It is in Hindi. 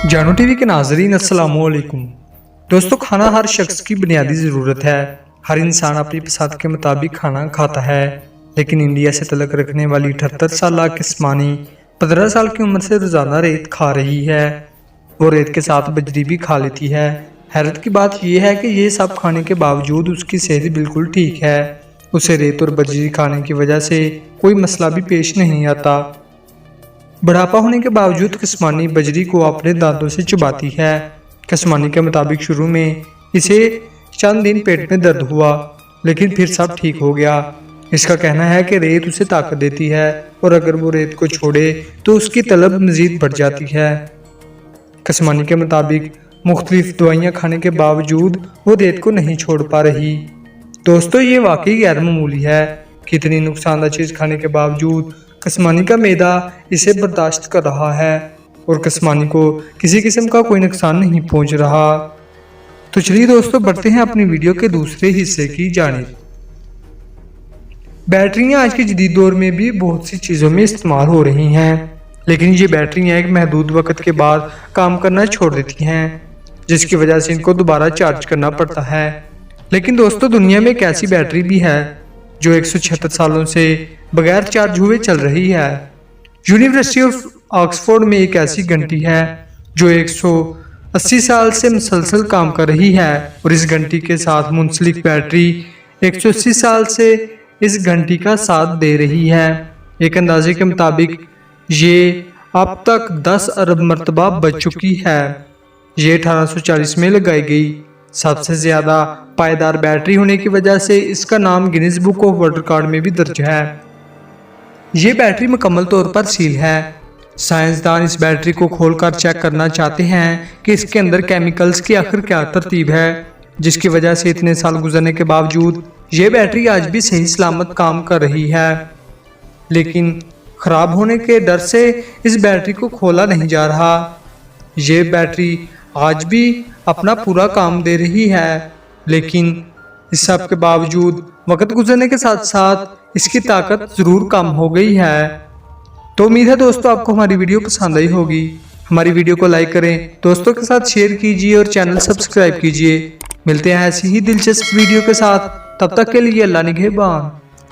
जानो टीवी के नाजरीन अस्सलाम वालेकुम। दोस्तों, खाना हर शख्स की बुनियादी ज़रूरत है। हर इंसान अपनी पसंद के मुताबिक खाना खाता है, लेकिन इंडिया से तलक रखने वाली 78 साल किस्मानी 15 साल की उम्र से रोज़ाना रेत खा रही है। वो रेत के साथ बजरी भी खा लेती है। हैरत की बात यह है कि ये सब खाने के बावजूद उसकी सेहत बिल्कुल ठीक है। उसे रेत और बजरी खाने की वजह से कोई मसला भी पेश नहीं आता। बुढ़ापा होने के बावजूद किस्मानी बजरी को अपने दांतों से चबाती है। किस्मानी के मुताबिक शुरू में इसे चंद दिन पेट में दर्द हुआ, लेकिन फिर सब ठीक हो गया। इसका कहना है कि रेत उसे ताकत देती है और अगर वो रेत को छोड़े तो उसकी तलब मजीद बढ़ जाती है। किस्मानी के मुताबिक मुख्तलिफ दवाइयाँ खाने के बावजूद वो रेत को नहीं छोड़ पा रही। दोस्तों, ये वाकई गैर मामूली है। कितनी नुकसानदार चीज़ खाने के बावजूद किस्मानी का मैदा इसे बर्दाश्त कर रहा है और किस्मानी को किसी किस्म का कोई नुकसान नहीं पहुंच रहा। तो चलिए दोस्तों, बढ़ते हैं अपनी वीडियो के दूसरे हिस्से की जानिब। बैटरियां आज के जदीद दौर में भी बहुत सी चीज़ों में इस्तेमाल हो रही हैं, लेकिन ये बैटरियां एक महदूद वक्त के बाद काम करना छोड़ देती हैं, जिसकी वजह से इनको दोबारा चार्ज करना पड़ता है। लेकिन दोस्तों, दुनिया में एक ऐसी बैटरी भी है जो 176 सालों से बगैर चार्ज हुए चल रही है। यूनिवर्सिटी ऑफ ऑक्सफोर्ड में एक ऐसी घंटी है जो 180 साल से मुसलसल काम कर रही है और इस घंटी के साथ मुंसलिक बैटरी 180 साल से इस घंटी का साथ दे रही है। एक अंदाजे के मुताबिक ये अब तक 10 अरब मरतबा बच चुकी है। ये 1840 में लगाई गई सबसे ज्यादा पायदार बैटरी होने की वजह से इसका नाम Guinness book of world record में भी दर्ज है। ये बैटरी मुकम्मल तौर पर सील है। साइंसदान इस बैटरी को खोलकर चेक करना चाहते हैं कि इसके अंदर केमिकल्स की आखिर क्या तरतीब है, जिसकी वजह से इतने साल गुजरने के बावजूद ये बैटरी आज भी सही सलामत काम कर रही है। लेकिन खराब होने के डर से इस बैटरी को खोला नहीं जा रहा। ये बैटरी आज भी अपना पूरा काम दे रही है, लेकिन इस सब के बावजूद वक्त गुजरने के साथ साथ इसकी ताकत जरूर कम हो गई है। तो उम्मीद है दोस्तों आपको हमारी वीडियो पसंद आई होगी। हमारी वीडियो को लाइक करें, दोस्तों के साथ शेयर कीजिए और चैनल सब्सक्राइब कीजिए। मिलते हैं ऐसी ही दिलचस्प वीडियो के साथ, तब तक के लिए अल्लाह निगहबान।